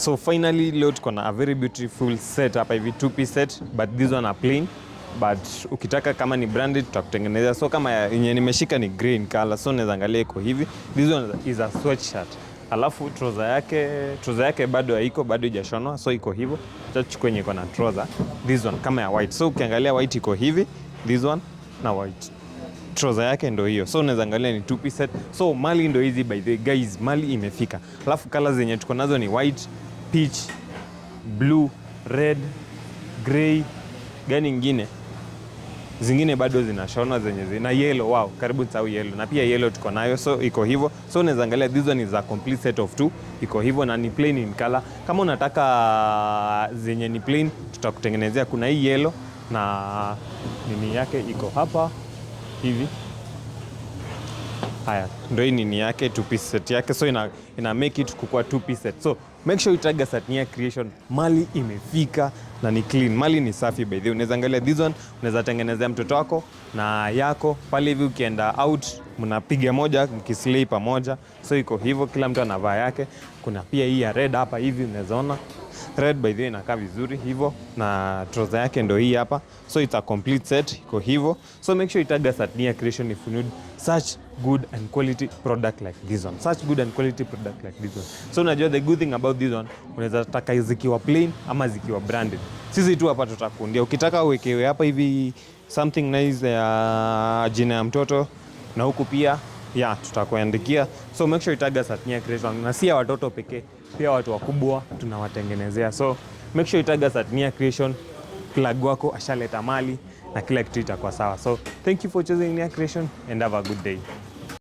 So finally leo tuko na a very beautiful set hapa hivi, 2-piece set, but this one are plain, but ukitaka kama ni branded tutakutengenezea. So kama yenye nimeshika ni green color, so unaweza angalia iko hivi. This one is a sweatshirt. Alafu trouser yake bado haiko, bado haijashonwa, so iko hivyo. Tutachukua yenye iko na trouser. This one kama ya white. So ukiangalia white iko hivi, this one na white. Trouser yake ndo hiyo. So unaweza angalia ni 2-piece set. So mali ndo hizi by the guys, mali imefika. Alafu colors zenye tuko nazo ni white, peach, blue, red, grey, gani ingine. Zingine bado zinashona zenye na yellow. Wow, karibu nisahau yellow. Na pia yellow tuko nayo, so iko hivyo. So unaweza angalia this one is a complete set of 2. Iko hivyo na ni plain in color. Kama unataka zenye ni plain tutakutengenezea. Kuna hii yellow na nini yake iko hapa hivi. Haya, ndio hii nini yake 2-piece set yake, so ina make it kukua 2-piece set. So make sure you tag Satnia Creation. Mali imefika na ni clean. Mali ni safi by the way. Unaweza angalia this one, unaweza tengenezea mtoto wako na yako pale hivi, ukienda out mnapiga moja mkislay pamoja. So iko hivyo, kila mtu anavaa yake. Kuna pia hii ya red hapa hivi, unaweza ona red by the way inakaa vizuri hivyo, na trouser yake ndio hii hapa. So it's a complete set, iko hivyo. So make sure you tag Satnia Creation if you need such good and quality product like this one. Such good and quality product like this one. So unajua the good thing about this one, unaweza taka zikiwa plain ama zikiwa branded. Sisi tu hapa tutakundia. Ukitaka uwekewe hapa hivi something nice ya jina ya mtoto, na huku pia tutakuandikia. So make sure you tag Satnia Creation. Na si ya watoto pekee, pia watu wakubwa tunawatengenezea. So make sure you tag Satnia Creation. Plug wako ashaleta mali na kila kitu itakuwa sawa. So thank you for choosing Satnia Creation and have a good day.